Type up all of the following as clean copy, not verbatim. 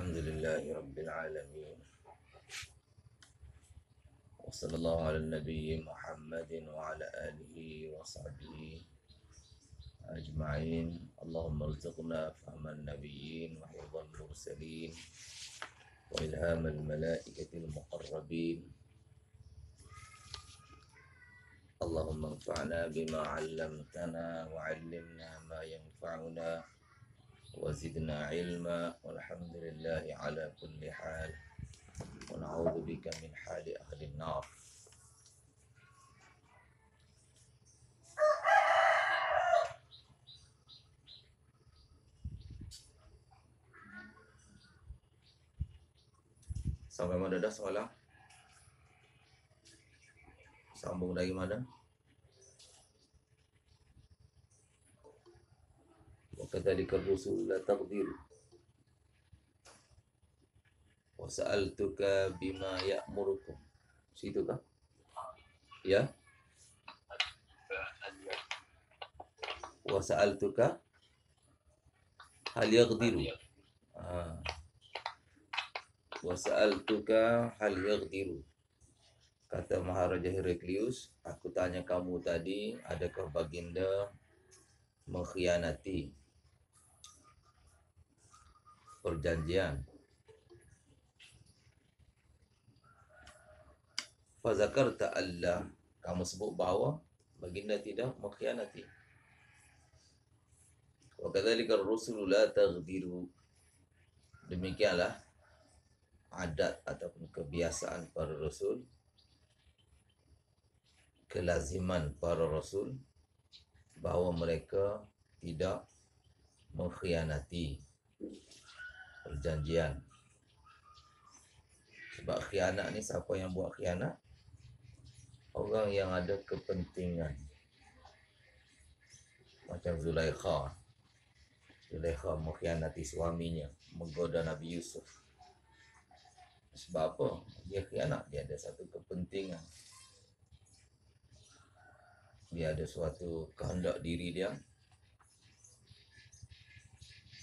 Alhamdulillahi Rabbil Alamin. Wa sallallahu ala nabiyyi Muhammadin wa ala alihi wa sahbihi ajma'in. Allahumma rzuqna fahman nabiyyin wa hifdhan mursalin wa ilhamal malaikatil muqarrabin. Allahumma anfa'na bima 'allamtana wa 'allimna ma yanfa'una wa zidna ilma walhamdulillahi ala kulli hal wa na'udzu bika min hali ahli an-nar. Sampai mana dah soalan? Sambung dari mana? Wa kadzalika ar-rusul la taqdir. Wa sa'altuka bima ya'murukum. Situ kah? Ya. Wa sa'altuka hal yaghdiru. Wa sa'altuka hal yaghdiru. Kata Maharaja Heraklius, aku tanya kamu tadi, adakah baginda mengkhianati perjanjian? Fazakarta Allah, kamu sebut bahawa baginda tidak mengkhianati. Wa kadzalika ar-rusulu la taghdiru. Demikianlah adat ataupun kebiasaan para rasul, kelaziman para rasul, bahawa mereka tidak mengkhianati perjanjian. Sebab khianat ni, siapa yang buat khianat? Orang yang ada kepentingan. Macam Zulaikha mengkhianati suaminya, menggoda Nabi Yusuf. Sebab apa? Dia khianat, dia ada satu kepentingan. Dia ada suatu kehendak diri dia,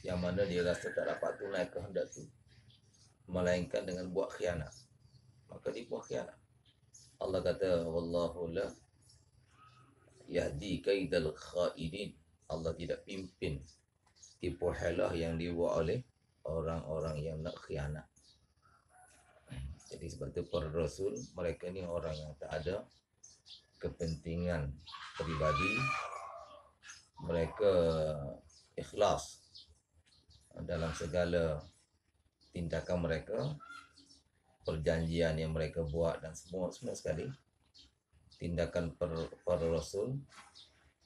yang mana dia rasa tak dapat tunai kehendak tu, melainkan dengan buat khianat. Maka dia buat khianat. Allah kata, wallahu la yahdi kaidal khaidin. Allah tidak pimpin tipu helah yang dibuat oleh orang-orang yang nak khianat. Jadi sebab itu para rasul, mereka ni orang yang tak ada kepentingan peribadi. Mereka ikhlas dalam segala tindakan mereka, perjanjian yang mereka buat, dan semua sekali tindakan para rasul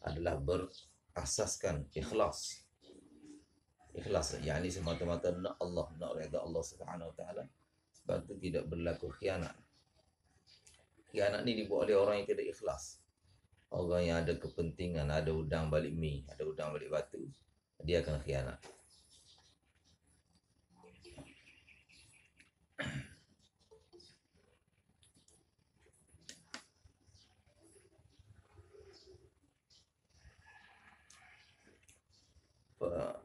adalah berasaskan ikhlas. Ikhlas, yakni semata-mata nak Allah, nak redha Allah Subhanahu Wa Taala. Sebab itu tidak berlaku khianat. Khianat ni dibuat oleh orang yang tidak ikhlas. Orang yang ada kepentingan, ada udang balik mi, ada udang balik batu, dia akan khianat.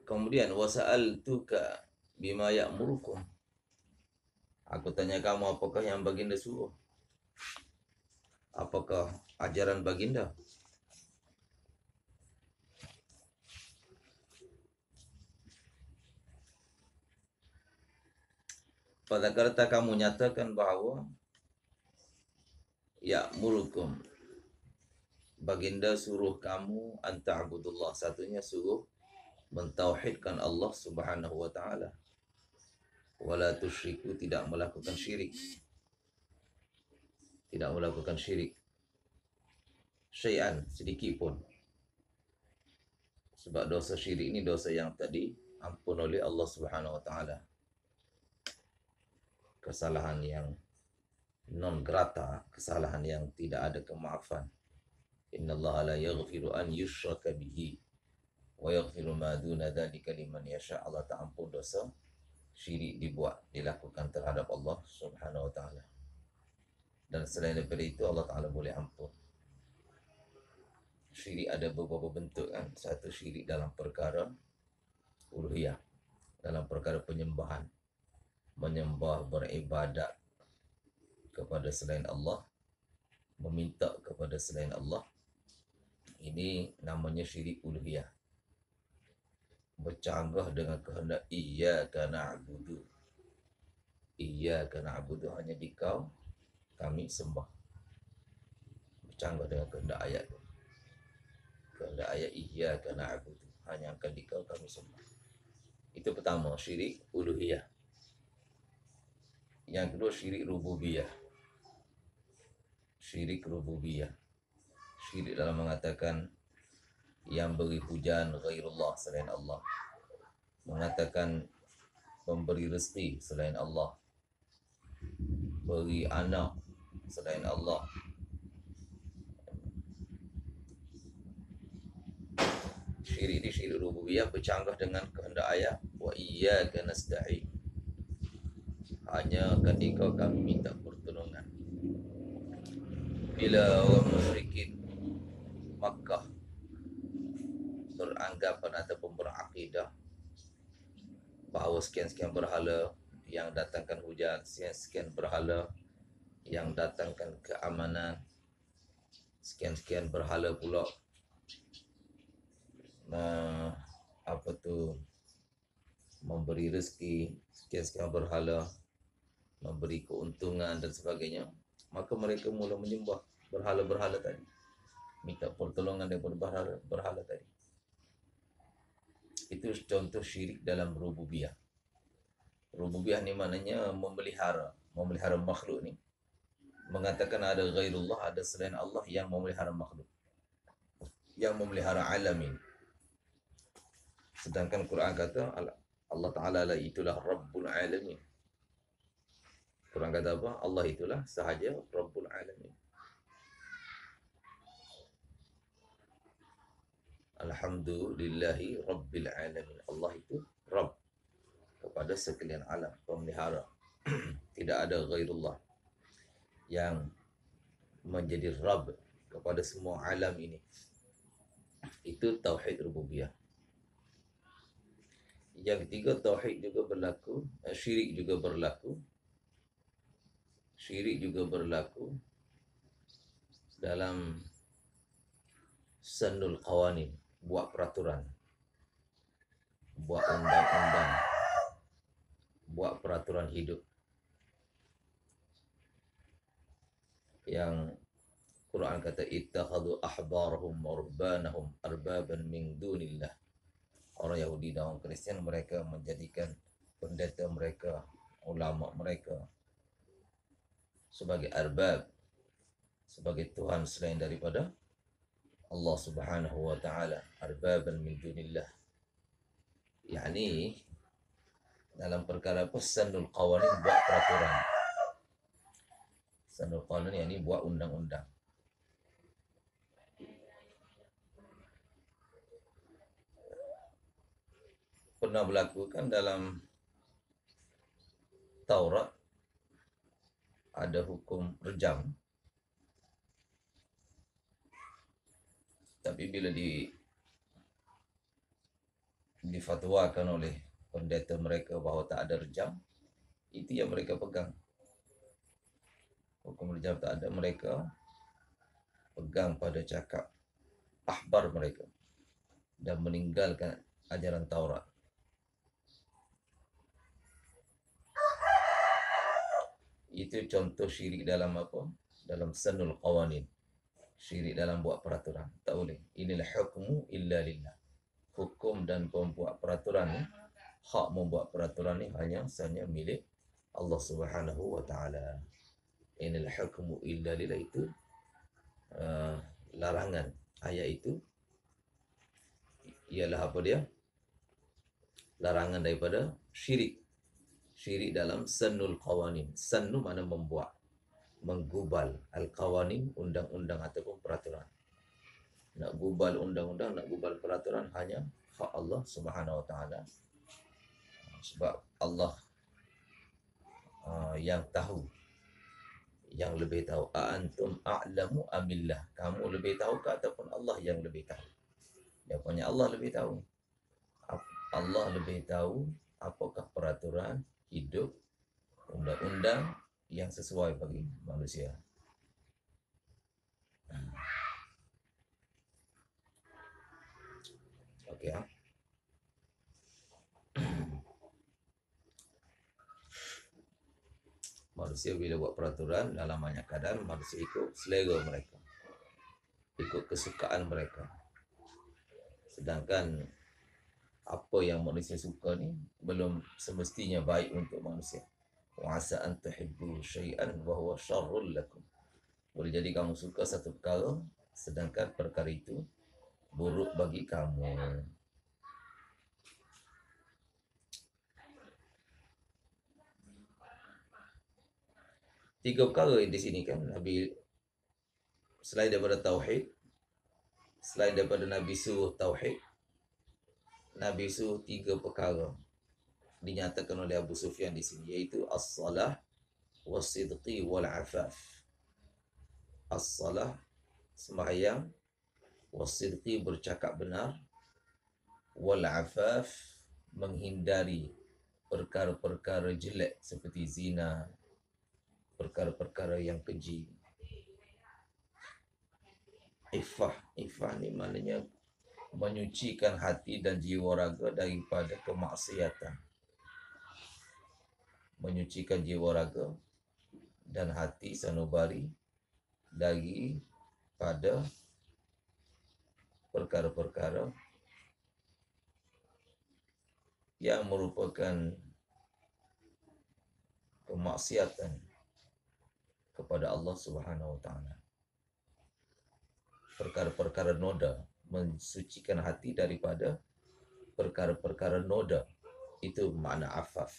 Kemudian wasa'altuka bima ya'murukum. Aku tanya kamu, apakah yang baginda suruh? Apakah ajaran baginda? Pada kata kamu nyatakan bahawa ya'murukum, baginda suruh kamu anta'budullah, satunya suruh mentauhidkan Allah Subhanahu Wa Taala. Wala tusyriku, tidak melakukan syirik. Tidak melakukan syirik syai'an, sedikit pun. Sebab dosa syirik ini dosa yang tak diampun oleh Allah Subhanahu Wa Taala. Kesalahan yang non grata, kesalahan yang tidak ada kemaafan. Innallaha la yaghfiru an yushraka bihi wa yaghfiru ma duna dzalika liman yasha. Allah tak ampun dosa syirik dilakukan terhadap Allah Subhanahu Wa Taala. Dan selain daripada itu, Allah Taala boleh ampun. Syirik ada beberapa bentuk kan. Satu, syirik dalam perkara uluhiyah, dalam perkara penyembahan. menyembah, beribadat kepada selain Allah, meminta kepada selain Allah, ini namanya syirik uluhiyah. Bercanggah dengan kehendak iyyaka na'budu. Iyyaka na'budu, hanya di kau kami sembah. Bercanggah dengan kehendak ayat. Kehendak ayat iyyaka na'budu, hanya akan di kau kami sembah. Itu pertama, syirik uluhiyah. Yang kedua, syirik rububiyah. Syirik rububiyah. Syirik dalam mengatakan yang beri hujan ghairullah, selain Allah. Mengatakan memberi rezeki selain Allah. Beri anak selain Allah. Syirik ini syirik rububiyah, bercanggah dengan kehendak ayat wa iyyaka nasta'in. Hanya ketika kami minta pertolongan. Bila orang musyrikin Makkah beranggapan ataupun berakidah bahawa sekian-sekian berhala yang datangkan hujan, sekian-sekian berhala yang datangkan keamanan, sekian-sekian berhala pula memberi rezeki, sekian-sekian berhala memberi keuntungan dan sebagainya, maka mereka mula menyembah berhala-berhala tadi, minta pertolongan daripada berhala tadi. Itu contoh syirik dalam rububiyah. Rububiyah ni maknanya memelihara makhluk ni. Mengatakan ada ghairullah, ada selain Allah yang memelihara makhluk, yang memelihara alam ini. Sedangkan Quran kata Allah Ta'ala lah itulah Rabbul Alamin. Quran kata apa? Allah itulah sahaja Rabbul Alamin. Alhamdulillahi Rabbil Alamin. Allah itu Rabb kepada sekalian alam, pemelihara. Tidak ada ghairullah yang menjadi Rabb kepada semua alam ini. Itu tauhid rububiyah. Yang ketiga, tauhid juga berlaku, syirik juga berlaku. Syirik juga berlaku dalam sannul qawanin, buat peraturan, buat undang-undang, buat peraturan hidup. Yang Quran kata ittakhadhu ahbarahum wa rubbanahum arbaban min dunillah. Orang Yahudi dan orang Kristian, mereka menjadikan pendeta mereka, ulama mereka sebagai arbab, sebagai Tuhan selain daripada Allah Subhanahu wa taala, arbaban min dunillah. Yani dalam perkara pesanul qawanin, buat peraturan. Sanul qawanin yani buat undang-undang. Pernah berlaku kan dalam Taurat ada hukum rejam. Tapi bila difatwakan oleh pendeta mereka bahawa tak ada rejam, itu yang mereka pegang. Hukum rejam tak ada, mereka pegang pada cakap ahbar mereka dan meninggalkan ajaran Taurat. Itu contoh syirik dalam apa? Dalam sanul qawanin. Syirik dalam buat peraturan. Tak boleh. Inilah hukmu illa lillah. Hukum dan pembuat peraturan ni, hak membuat peraturan ni hanya milik Allah Subhanahu wa taala. Inilah hukmu illa lillah, itu larangan. Ayat itu ialah apa dia? Larangan daripada syirik. Syirik dalam sannul qawanin. Sannu makna membuat, menggubal. Al-qawanin, undang-undang ataupun peraturan. Nak gubal undang-undang, nak gubal peraturan hanya hak Allah Subhanahu wa taala. Sebab Allah yang tahu, yang lebih tahu. Antum a'lamu amillah. Kamu lebih tahu ke ataupun Allah yang lebih tahu? Jawapannya Allah lebih tahu. Allah lebih tahu apakah peraturan hidup undang-undang yang sesuai bagi manusia. Okey ya. Manusia bila buat peraturan, dalam banyak keadaan manusia ikut selera mereka, ikut kesukaan mereka. Sedangkan apa yang manusia suka ni belum semestinya baik untuk manusia. Wa asa an tuhibbu syai'an wa huwa syarrul lakum. Boleh jadi kamu suka satu perkara, sedangkan perkara itu buruk bagi kamu. Tiga perkara di sini kan Nabi, selain daripada tauhid, selain daripada Nabi suruh tauhid, Nabi suruh tiga perkara dinyatakan oleh Abu Sufyan di sini, iaitu as-salah was-sidqi wal-afaf. As-salah, sembahyang, was-sidqi, bercakap benar, wal-afaf, menghindari perkara-perkara jelek seperti zina, perkara-perkara yang keji. Ifah ni maknanya menyucikan hati dan jiwa raga daripada kemaksiatan. Menyucikan jiwa raga dan hati sanubari daripada perkara-perkara yang merupakan kemaksiatan kepada Allah Subhanahu wa taala. Perkara-perkara noda, mensucikan hati daripada perkara-perkara noda. Itu makna afaf.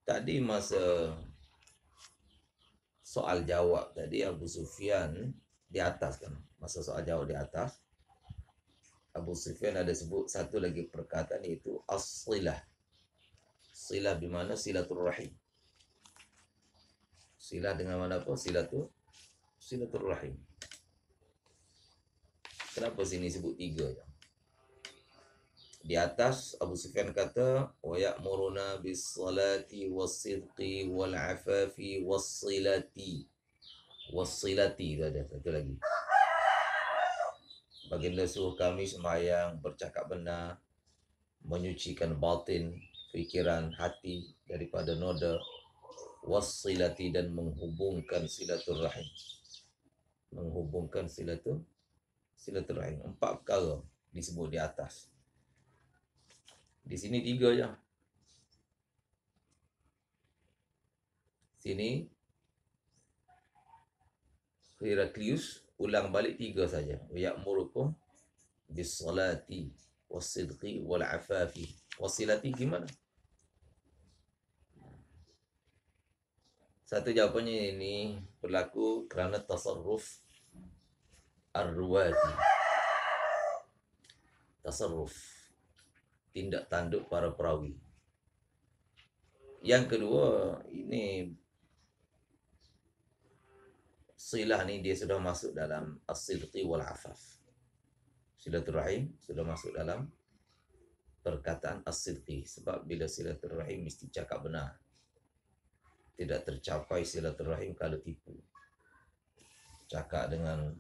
Tadi masa soal jawab tadi, Abu Sufyan di atas kan, masa soal jawab di atas, Abu Sufyan ada sebut satu lagi perkataan, iaitu as-silah. Silah bermakna silaturrahim. Silah dengan mana apa? Silaturrahim. Kenapa sini sebut tiga je? Di atas Abu Sufyan kata wa ya'muruna bis-salati was-sidqi wal-afafi was-silati. Was-silati tu ada satu lagi. Baginda suruh kami sembahyang, bercakap benar, menyucikan batin, fikiran, hati daripada noda, was-silati, dan menghubungkan silaturrahim. Menghubungkan silaturrahim. Empat perkara disebut di atas. Di sini tiga je. Sini Heraklius ulang balik tiga saja. Ya'murukum bis-salati was-sidqi wal-afafi. Wasilati gimana? Satu jawapannya, ini berlaku kerana tasarruf ar-ruwati. Tasarruf, tindak tanduk para perawi. Yang kedua, ini silah ni dia sudah masuk dalam as-sidqi wal-afaf. Silaturrahim sudah masuk dalam perkataan as-sidqi, sebab bila silaturrahim mesti cakap benar. Tidak tercapai silaturrahim kalau tipu. Cakap dengan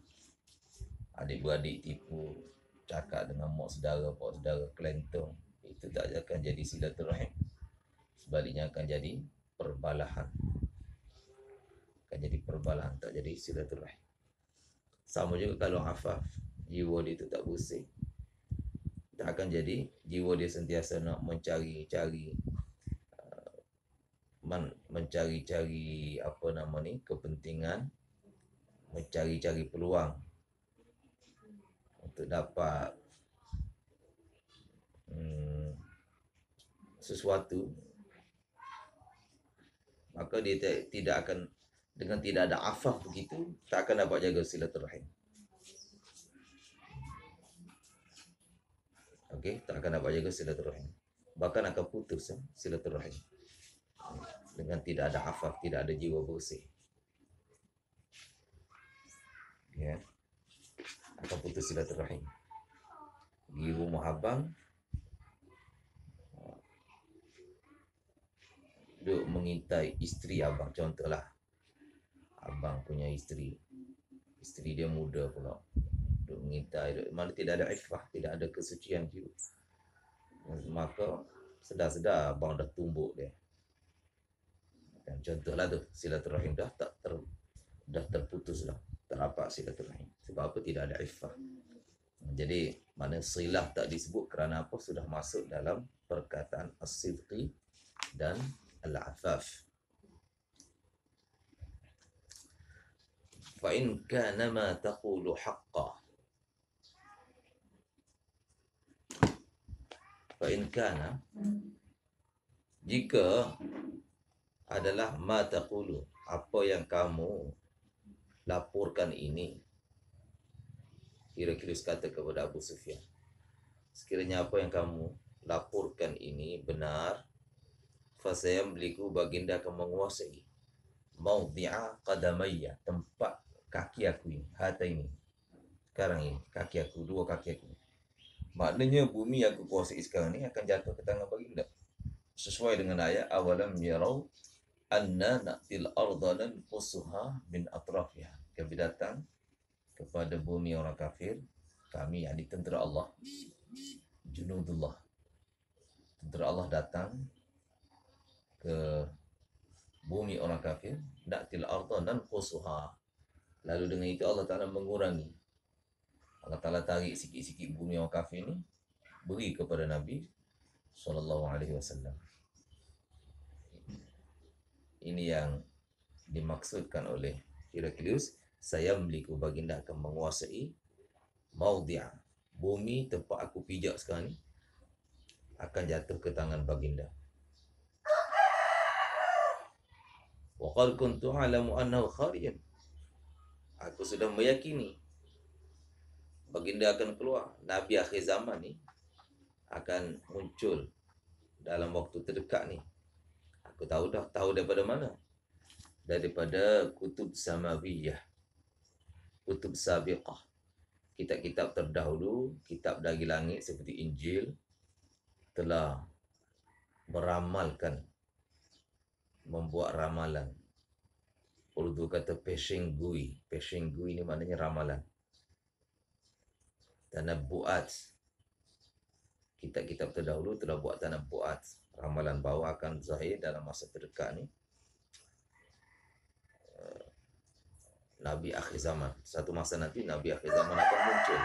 adik-beradik tipu, cakap dengan mak saudara, pak saudara kelentong, itu tak akan jadi silaturrahim. Sebaliknya akan jadi perbalahan. Akan jadi perbalahan, tak jadi silaturrahim. Sama juga kalau afaf, jiwa dia itu tak bersih, tak akan jadi. Jiwa dia sentiasa nak mencari-cari apa nama ni, kepentingan, mencari-cari peluang untuk dapat sesuatu, maka dia tidak akan, dengan tidak ada afaf begitu, tak akan dapat jaga silaturrahim. Okey, tak akan dapat jaga silaturrahim. Bahkan akan putus silaturrahim. Dengan tidak ada afaf, tidak ada jiwa bersih. Ya. Akan putus silaturrahim. Pergi rumah abang, duk mengintai isteri abang. Contohlah, abang punya isteri dia muda pula, duk mengintai, mana tidak ada iffah, tidak ada kesucian jiwa. Maka sedar-sedar abang dah tumbuk dia. Dan contohlah tu, silaturahim dah terputus lah, terapak silaturahim. Sebab apa? Tidak ada iffah. Jadi mana silah tak disebut kerana apa? Sudah masuk dalam perkataan as-sidqi dan al-afaf. Fa in kana ma taqulu haqqan, fa in kana, jika adalah ma taqulu, apa yang kamu laporkan ini, kira-kira kata kepada Abu Sufyan, sekiranya apa yang kamu laporkan ini benar, fasayamliku, baginda akan menguasai maudhi'a qadamayya, tempat kaki aku ini, hata ini, sekarang ini, kaki aku, dua kaki aku. Maknanya bumi yang aku kuasai sekarang ni akan jatuh ke tangan baginda. Sesuai dengan ayat awalam yarau anna na'til arda nanqusuha min atrafiha. Kami datang kepada bumi orang kafir, kami yang tentera Allah, junudullah, tentera Allah datang ke bumi orang kafir, na'til arda nanqusuha, lalu dengan itu Allah Ta'ala mengurangi. Allah Ta'ala tarik sikit-sikit bumi orang kafir ni, beri kepada Nabi SAW. Ini yang dimaksudkan oleh Heraklius, saya memiliki, baginda akan menguasai maudhi'a, bumi tempat aku pijak sekarang ni akan jatuh ke tangan baginda. Wa qad kuntu a'lamu annahu kharijun, aku sudah meyakini baginda akan keluar. Nabi akhir zaman ni akan muncul dalam waktu terdekat ni. Aku tahu daripada mana? Daripada kutub samawiyah, kutub sabiqah, kitab-kitab terdahulu, kitab dari langit seperti Injil telah meramalkan, membuat ramalan. Urdu kata peshengui. Peshengui ni maknanya ramalan. Tanabbu'at. Kitab-kitab terdahulu telah buat tanabbu'at, ramalan bahawa akan zahir dalam masa terdekat ni Nabi akhir zaman. Satu masa nanti Nabi akhir zaman akan muncul.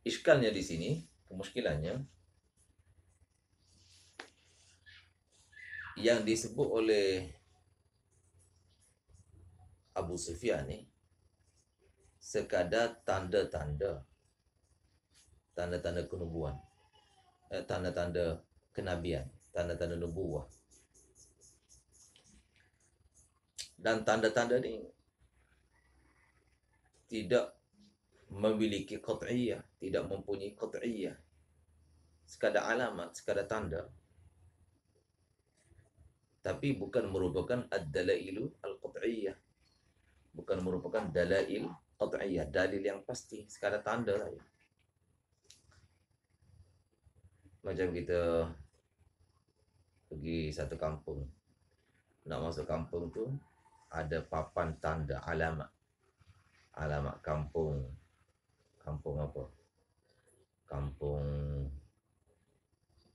Iskalnya di sini, kemuskilannya, yang disebut oleh Abu Sufyan ni sekadar tanda-tanda kenubuan, tanda-tanda kenabian, tanda-tanda nubuwah. Dan tanda-tanda ni tidak memiliki qat'iyah, tidak mempunyai qat'iyah, sekadar alamat, sekadar tanda, tapi bukan merupakan ad-dalailu al-qat'iyah, bukan merupakan dalail qat'iyah, dalil yang pasti, sekadar tanda saja. Macam kita pergi satu kampung, nak masuk kampung tu ada papan tanda, alamat kampung apa, kampung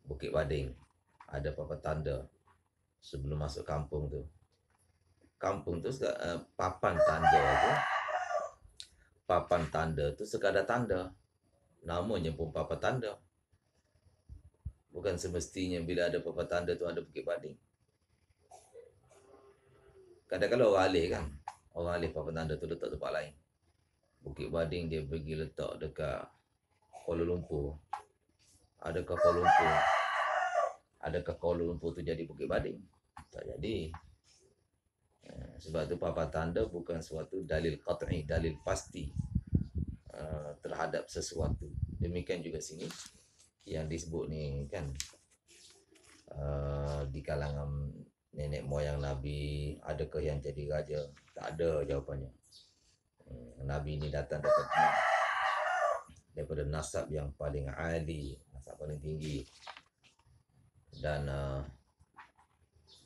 Bukit Bading, ada papan tanda sebelum masuk kampung tu. Kampung tu papan tanda tu sekadar tanda, namanya pun papan tanda. Bukan semestinya bila ada papan tanda tu ada Bukit Bading. Kadang-kadang orang alih kan, orang alih papan tanda tu letak tempat lain. Bukit Bading dia pergi letak dekat Kuala Lumpur. Adakah Kuala Lumpur tu jadi Bukit Bading? Tak jadi. Sebab tu papan tanda bukan suatu dalil qat'i, dalil pasti terhadap sesuatu. Demikian juga sini yang disebut ni kan, di kalangan nenek moyang Nabi, adakah yang jadi raja? Tak ada jawapannya. Nabi ni datang dapat ni, daripada nasab yang paling ali, nasab paling tinggi. Dan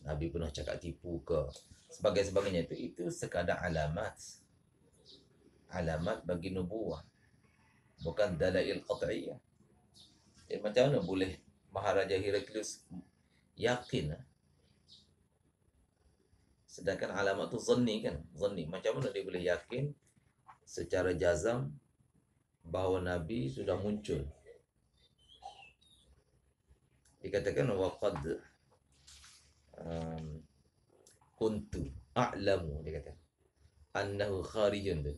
Nabi pernah cakap tipu ke sebagainya, itu sekadar alamat bagi nubuah, bukan dalail qat'iyah. Macam mana boleh Maharaja Heraklius yakin sedangkan alamat tu zanni kan? Zanni. Macam mana dia boleh yakin secara jazam bahawa Nabi sudah muncul? Dikatakan waqad kuntu a'lamu, dia kata annahu kharijun tu.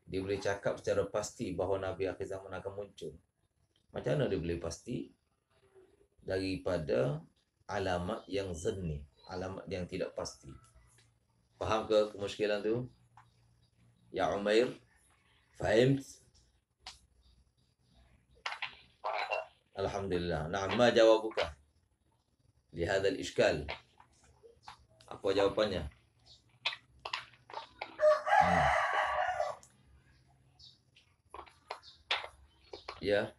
Dia boleh cakap secara pasti bahawa Nabi akhir zaman akan muncul. Macam mana dia boleh pasti daripada alamat yang zanni, alamat yang tidak pasti? Faham ke kemusykilan tu? Ya Umair, faham? Alhamdulillah. Na'am, ma jawabuka li hadzal iskal? Apa jawapannya? Ya.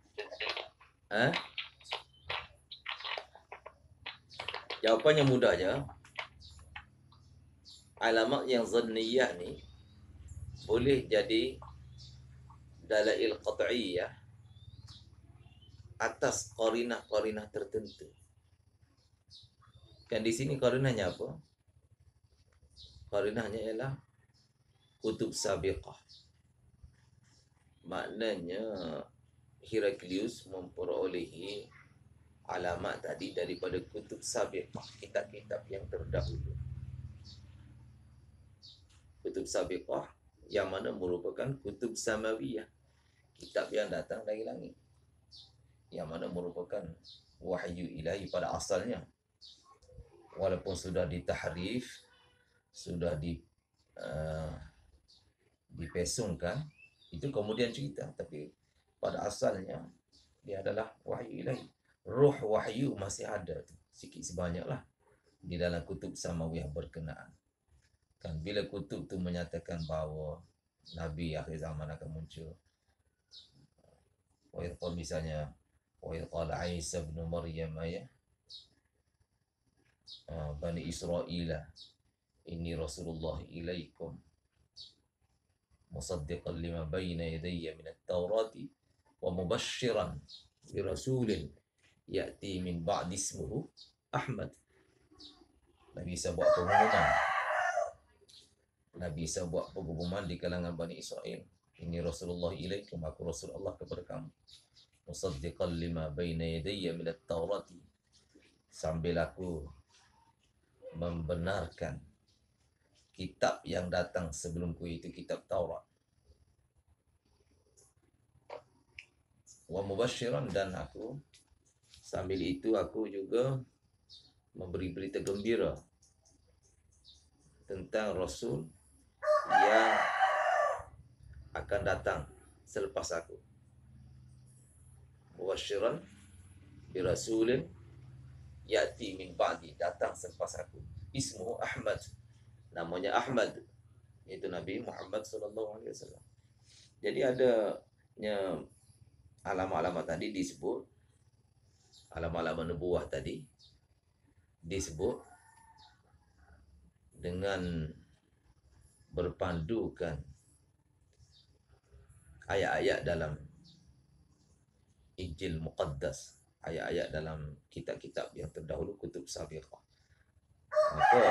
Jawapannya mudah aja. Alamat yang zanniyah ni boleh jadi dalail qat'iyah atas qarinah-qarinah tertentu. Kan di sini qarinahnya apa? Qarinahnya ialah kutub sabiqah. Maknanya Heraklius memperolehi alamat tadi daripada kutub sabiqah, kitab-kitab yang terdahulu. Kutub sabiqah yang mana merupakan kutub samawiyah, kitab yang datang dari langit, yang mana merupakan wahyu ilahi pada asalnya, walaupun sudah ditahrif, sudah dipesongkan, itu kemudian cerita, tapi pada asalnya dia adalah wahyu ilahi. Ruh wahyu masih ada tu, sikit sebanyaklah di dalam kutub samawiyah berkenaan. Kan bila kutub tu menyatakan bahawa Nabi akhir zaman akan muncul, wa idh misalnya wa idh qala Isa ibn Maryam ya Bani Israila inni Rasulullah ilaikum musaddiqan lima bayna yadayya min at-taurati wa mubashiran bi rasulin ya'ti min ba'di ismuhu Ahmad. Nabi Isa buat pengumuman di kalangan Bani Israel, ini Rasulullah ilaikum, aku Rasul Allah kepada kamu, musaddiqan lima baina yadayya min at-taurati, sambil aku membenarkan kitab yang datang sebelumku, itu kitab Taurat. Wa mubashiran, dan aku sambil itu aku juga memberi berita gembira tentang Rasul yang akan datang selepas aku. Mubashiran bi rasulin ya'ti min ba'di, datang selepas aku. Ismuhu Ahmad, namanya Ahmad, yaitu Nabi Muhammad sallallahu alaihi wasallam. Jadi adanya alamat-alamat tadi disebut, alamat-alamat nubuah tadi disebut dengan berpandukan ayat-ayat dalam Injil Muqaddas, ayat-ayat dalam kitab-kitab yang terdahulu, kutub sabiqah. Maka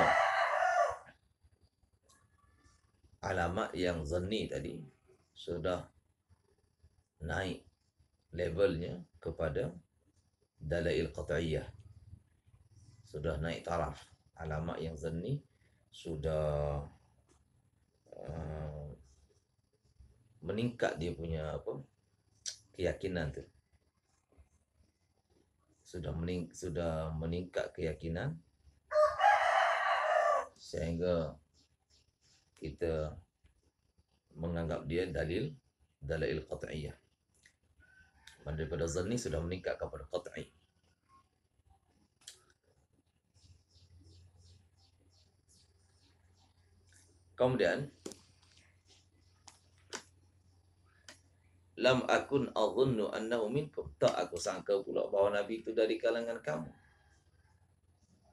alamat yang zanni tadi sudah naik levelnya kepada dalail qat'iyah, sudah naik taraf. Alamat yang zanni sudah meningkat dia punya keyakinan tu, sudah meningkat keyakinan sehingga kita menganggap dia dalail qat'iyah. Daripada zanni sudah meningkat kepada qat'i. Kemudian lam akun adhunnu annahu minkum. Tak aku sangka pula bahawa Nabi itu dari kalangan kamu.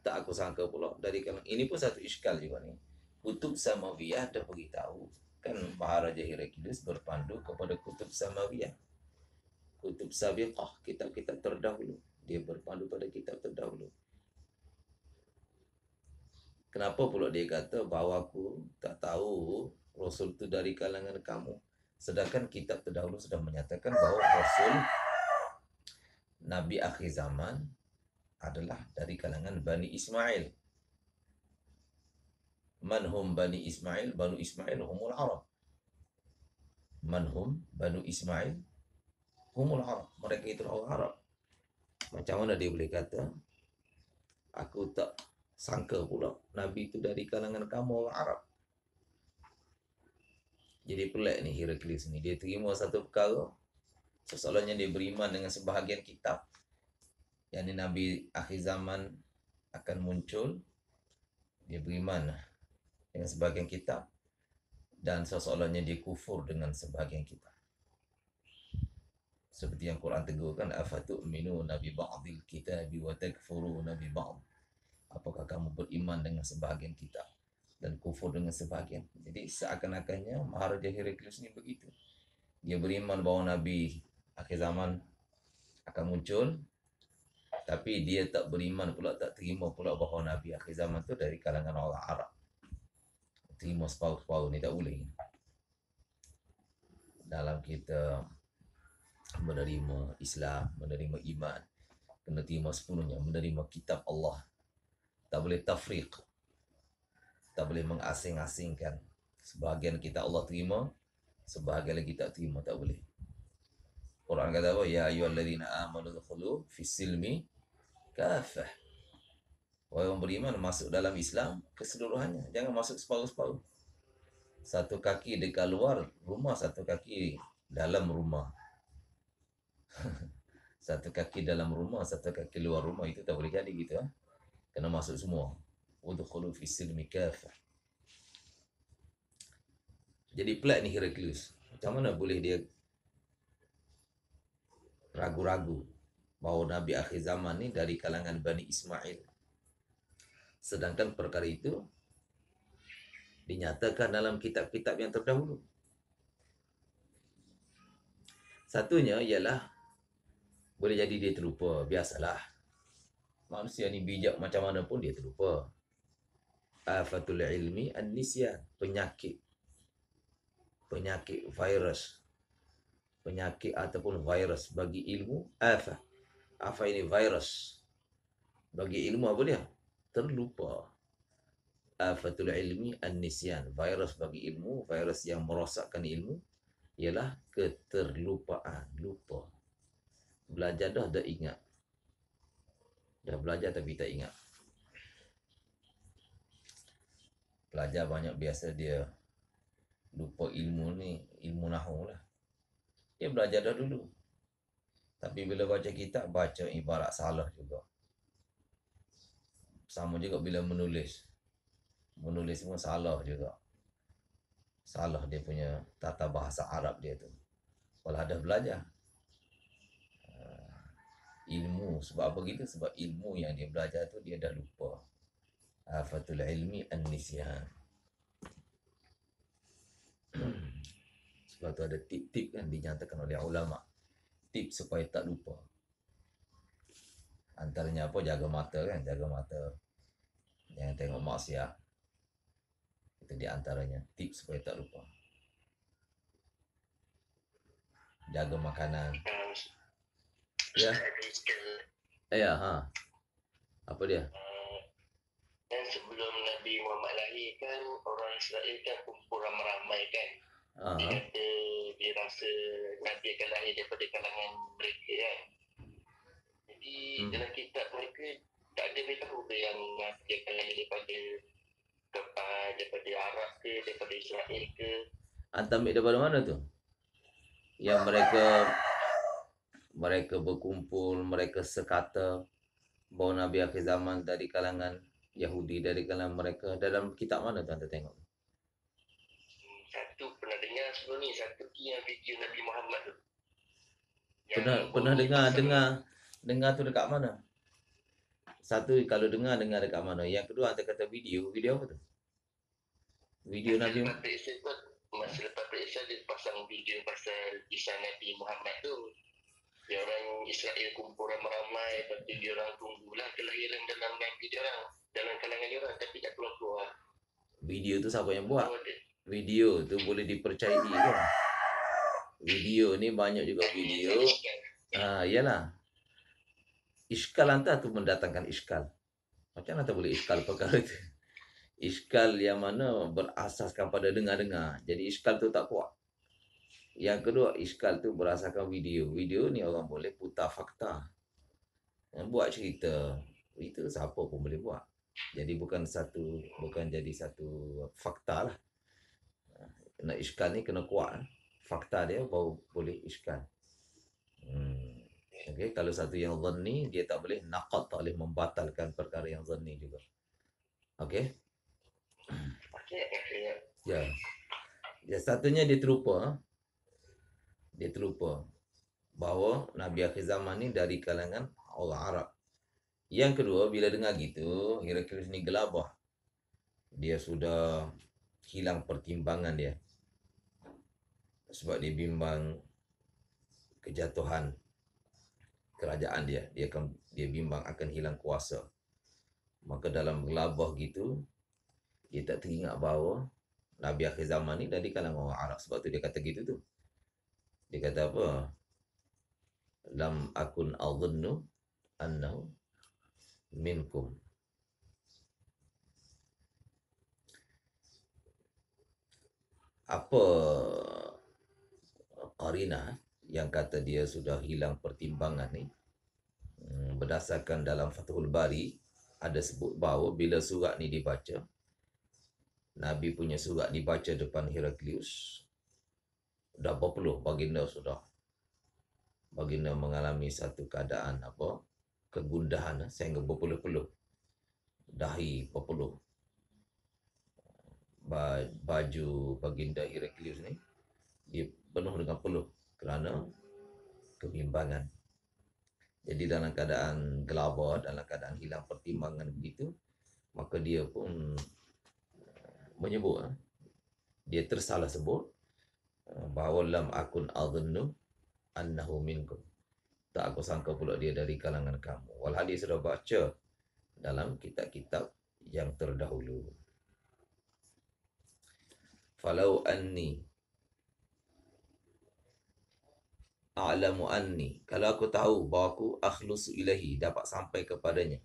Tak aku sangka pula dari kalangan. Ini pun satu iskal juga ni. Kutub Samawiyah dah beritahu. Kan Maharaja Heraklius berpandu kepada kutub Samawiyah. Kutub Sabiqah, kitab-kitab terdahulu. Dia berpandu pada kitab terdahulu. Kenapa pula dia kata bahawa aku tak tahu Rasul itu dari kalangan kamu? Sedangkan kitab terdahulu sudah menyatakan bahawa Rasul Nabi akhir zaman adalah dari kalangan Bani Ismail. Manhum Bani Ismail? Banu Ismail humul Arab. Manhum Banu Ismail humul Arab. Mereka itu orang Arab. Macam mana dia boleh kata aku tak sangka pula Nabi itu dari kalangan kamu orang Arab? Jadi pelik ni Heraklius ni. Dia terima satu perkara, sesoalnya dia beriman dengan sebahagian kitab, yang Nabi akhir zaman akan muncul. Dia beriman dengan sebahagian kitab, dan sesoalnya dia kufur dengan sebahagian kitab. Seperti yang Quran tegurkan, afatu'minuna bi ba'dil kitabi wa takfuruna bi ba'd. Apakah kamu beriman dengan sebahagian kitab dan kufur dengan sebahagian? Jadi seakan-akannya Maharaja Heraklius ni begitu. Dia beriman bahawa Nabi akhir zaman akan muncul, tapi dia tak beriman pula, tak terima pula bahawa Nabi akhir zaman tu dari kalangan orang Arab. Terima separuh-separuh ni tak boleh. Dalam kita menerima Islam, menerima iman, kena terima sepenuhnya, menerima kitab Allah. Tak boleh tafriq, tak boleh mengasing-asingkan. Sebahagian kitab Allah terima, sebahagian lagi tak terima, tak boleh. Quran kata apa? Ya ayyuhallazina amanu dkhulu fis silmi kafah. Orang beriman masuk dalam Islam keseluruhannya, jangan masuk separuh-separuh. Satu kaki dekat luar rumah, satu kaki dalam rumah. Satu kaki dalam rumah, satu kaki luar rumah, itu tak boleh jadi gitu. Kena masuk semua. Udkhulu fis silmi kafah. Jadi pelik ni Heraklius. Macam mana boleh dia ragu-ragu bahawa Nabi akhir zaman ni dari kalangan Bani Ismail, sedangkan perkara itu dinyatakan dalam kitab-kitab yang terdahulu. Satunya ialah boleh jadi dia terlupa, biasalah. Manusia ni bijak macam mana pun dia terlupa. Afatul ilmi an-nisyan, penyakit virus, penyakit ataupun virus bagi ilmu. Apa ini virus? Bagi ilmu apa dia? Terlupa. Afatul ilmi an-nisyan, virus bagi ilmu, virus yang merosakkan ilmu ialah keterlupaan, lupa. Belajar dah ingat. Dah belajar tapi tak ingat. Pelajar banyak biasa dia lupa ilmu ni, ilmu nahwu lah. Dia belajar dah dulu, tapi bila baca kitab, baca ibarat salah juga. Sama juga bila menulis pun salah juga. Salah dia punya tata bahasa Arab dia tu. Walau dah belajar ilmu. Sebab apa gitu? Sebab ilmu yang dia belajar tu dia dah lupa. Afatul ilmi an-nisyan. Sebab tu ada tip-tip kan dinyatakan oleh ulama. Tip supaya tak lupa. Antaranya apa? Jaga mata kan. Jaga mata. Jangan tengok maksiat. Itu di antaranya. Tip supaya tak lupa. Jaga makanan. Ya. Ya, apa dia? Dan sebelum Nabi Muhammad lahir kan, orang Israel kan kumpul ramai-ramai kan. Dia kata dia rasa Nabi akan lahir daripada kalangan mereka kan. Jadi dalam kitab mereka tak ada beritahu ke yang Nabi akan lahir daripada Arab ke, daripada Israel ke. Anda ambil daripada mana tu? Yang mereka berkumpul, mereka sekata bahawa Nabi akhir zaman dari kalangan Yahudi, dari kalangan mereka. Dalam kitab mana tu anda tengok? Satu pernah dengar sebelum ni, satu yang video Nabi Muhammad tu. Pernah Yang pernah baru dengar dipasang. dengar tu dekat mana? Satu kalau dengar dekat mana? Yang kedua ada kata video. Video apa tu? Video Masa Nabi. lepas periksa tu, masa lepas periksa dia pasang video pasal kisah Nabi Muhammad tu. Dia orang Israel kumpul ramai-ramai, tapi dia orang tunggulah kelahiran dalam Nabi dia orang, dalam kalangan dia orang, tapi tak keluar-keluar. Video tu siapa yang buat? Oh, dia. Video tu boleh dipercayai ke? Video ni banyak juga video. Yalah. Iskal hantar tu mendatangkan iskal. Macam mana tak boleh iskal perkara itu? Iskal yang mana berasaskan pada dengar-dengar. Jadi iskal tu tak kuat. Yang kedua, iskal tu berasaskan video. Video ni orang boleh putar fakta. Buat cerita. Itu siapa pun boleh buat. Jadi bukan jadi satu fakta lah. Kena iskal ni kena kuat. Fakta dia baru boleh iskal. Okay, kalau satu yang zanni, dia tak boleh naqad, tak boleh membatalkan perkara yang zanni juga. Okay? Ya. Ya, satunya dia terlupa. Dia terlupa bahawa Nabi akhir zaman ni dari kalangan orang Arab. Yang kedua, bila dengar gitu, Heraklius ni gelabah. Dia sudah hilang pertimbangan dia. Sebab dia bimbang kejatuhan kerajaan dia. Dia bimbang akan hilang kuasa. Maka dalam gelabah gitu, dia tak teringat bahawa Nabi akhir zaman ni dari kalangan orang Arab. Sebab tu dia kata gitu tu. Dia kata apa? Lam akun adhunnu annahu minkum. Apa qarinah yang kata dia sudah hilang pertimbangan ni? Berdasarkan dalam Fathul Bari ada sebut bahawa bila surat ni dibaca, Nabi punya surat dibaca depan Heraklius, dah berpeluh baginda sudah. Baginda mengalami satu keadaan kegundahan sehingga berpeluh-peluh. Dahi berpeluh. Baju baginda Heraklius ni dia penuh dengan peluh kerana kebimbangan. Jadi dalam keadaan gelabah, dalam keadaan hilang pertimbangan begitu, maka dia pun menyebut, dia tersalah sebut bahawa lam akun adhunnu annahu minkum. Tak aku sangka pula dia dari kalangan kamu. Walhal dia sudah baca dalam kitab-kitab yang terdahulu. Falau anni a'lamu anni, kalau aku tahu bahawa aku akhlusu ilahi, dapat sampai kepadanya,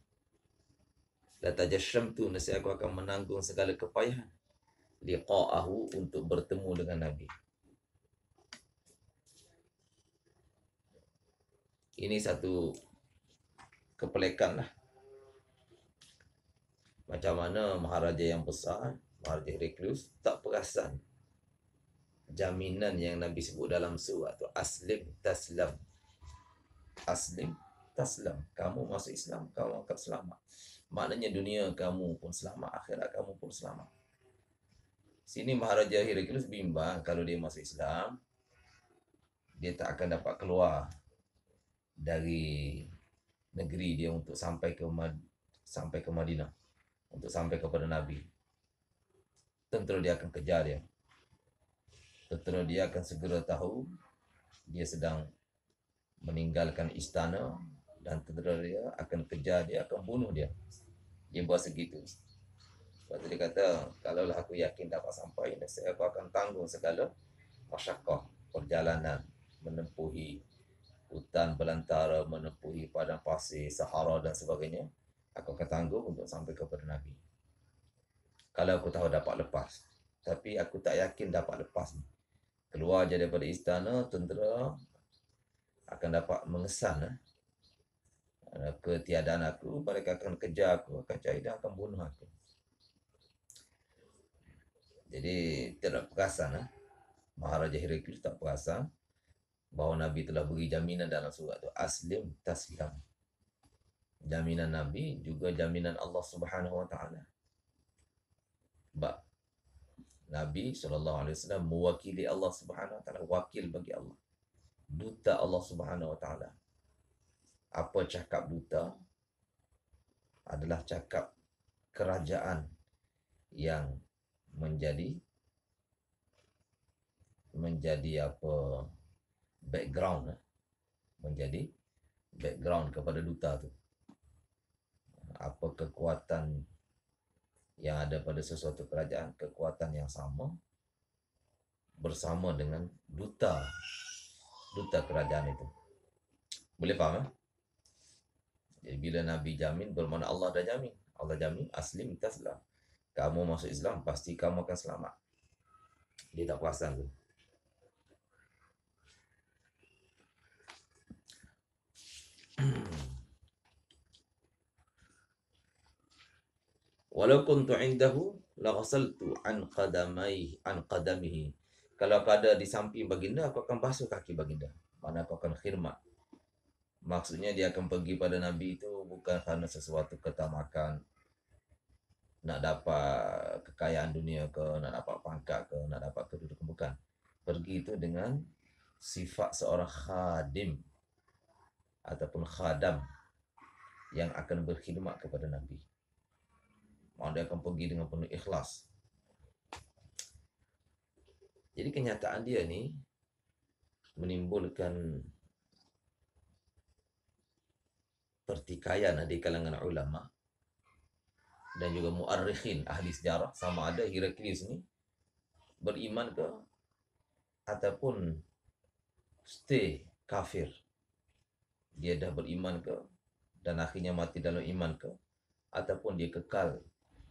la tajashamtu, nescaya aku akan menanggung segala kepayahan liqa'ahu, untuk bertemu dengan Nabi. Ini satu kepelekan lah. Macam mana Maharaja yang besar, Maharaja Heraklius, tak perasan jaminan yang Nabi sebut dalam surat tu, aslim taslam. Aslim taslam. Kamu masuk Islam, kamu akan selamat. Maknanya dunia kamu pun selamat, akhirat kamu pun selamat. Sini Maharaja Heraklius bimbang kalau dia masuk Islam, dia tak akan dapat keluar dari negeri dia untuk sampai ke Madinah, untuk sampai kepada Nabi. Tentera dia akan kejar dia. Tentera dia akan segera tahu dia sedang meninggalkan istana, dan tentera dia akan kejar dia, akan bunuh dia. Dia buat segitu. Sebab tu dia kata, kalaulah aku yakin dapat sampai, saya aku akan tanggung segala masyakkah, perjalanan, menempuhi hutan belantara, menempuhi padang pasir, Sahara dan sebagainya. Aku akan tanggung untuk sampai kepada Nabi. Kalau aku tahu dapat lepas. Tapi aku tak yakin dapat lepas. Keluar je daripada istana, tentera akan dapat mengesan ketiadaan aku. Mereka akan kejar aku, akan cari dan akan bunuh aku. Jadi tidak perasan Maharaja Heraklius tak perasan bahawa Nabi telah beri jaminan dalam surat tu, aslim taslam. Jaminan Nabi juga jaminan Allah Subhanahu Wa Taala. Sebab Nabi SAW mewakili Allah Subhanahu Wa Taala, wakil bagi Allah. duta Allah Subhanahu wa taala. Apa cakap duta? Adalah cakap kerajaan yang menjadi apa, background, menjadi background kepada duta tu. Apa kekuatan yang ada pada sesuatu kerajaan, kekuatan yang sama bersama dengan duta kerajaan itu. Boleh faham? Jadi bila Nabi jamin, bermakna Allah dah jamin. Allah jamin, aslim taslam. Kamu masuk Islam, pasti kamu akan selamat. Dia tak perasan tu. Walau kuntu indahu laghasaltu an qadamihi. Kalau aku ada di samping baginda, aku akan basuh kaki baginda. Mana aku akan khidmat. Maksudnya dia akan pergi pada Nabi itu bukan kerana sesuatu ketamakan, nak dapat kekayaan dunia ke, nak dapat pangkat ke, nak dapat kedudukan, bukan. Pergi itu dengan sifat seorang khadim ataupun khadam yang akan berkhidmat kepada Nabi. Dia akan pergi dengan penuh ikhlas. Jadi kenyataan dia ni menimbulkan pertikaian di kalangan ulama dan juga muarrikhin, ahli sejarah, sama ada Heraklius ni beriman ke ataupun stay kafir. Dia dah beriman ke dan akhirnya mati dalam iman ke, ataupun dia kekal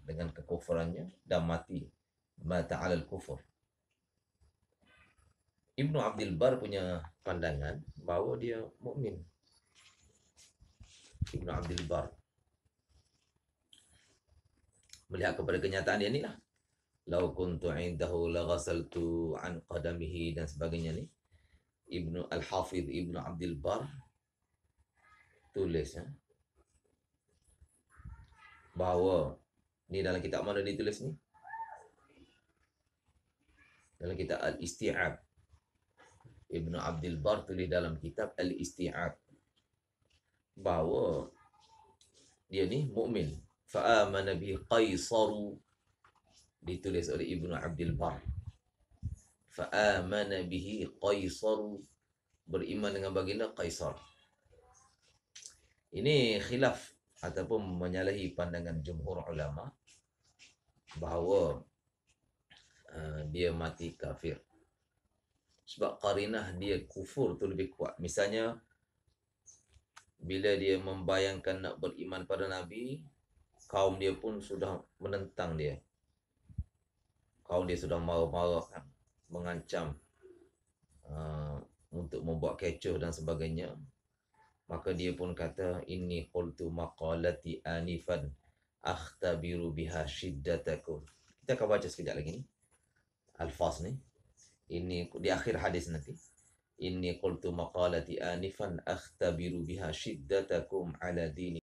dengan kekufurannya dan mati mata alal kufur. Ibnu Abdul Bar punya pandangan bahawa dia mukmin. Ibnu Abdul Bar melihat kepada kenyataan dia ni lah. Lau kuntu indahu laghasaltu an qadamihi dan sebagainya ni. Ibnu Al-Hafidh Ibnu Abdul Bar tulis bahawa ni dalam kitab mana ditulis ni? Dalam kitab Al-Isti'ab. Ibnu Abdul Bar tulis dalam kitab Al-Isti'ab bahawa dia ni mukmin. Fa'amana bi Qaisaru, ditulis oleh Ibnu Abdul Bar. Fa'amana bihi Qaisaru, beriman dengan baginda Qaisar. Ini khilaf ataupun menyalahi pandangan jumhur ulama bahawa dia mati kafir. Sebab qarinah dia kufur tu lebih kuat. Misalnya bila dia membayangkan nak beriman pada Nabi, kaum dia pun sudah menentang dia. Kaum dia sudah marah-marah, mengancam untuk membuat kecoh dan sebagainya. Maka dia pun kata, inni qultu maqalati anifan akhtabiru biha shiddatakum. Kita akan baca sekejap lagi ni alfaz ni. Ini di akhir hadis nanti. Inni qultu maqalati anifan akhtabiru biha shiddatakum ala dini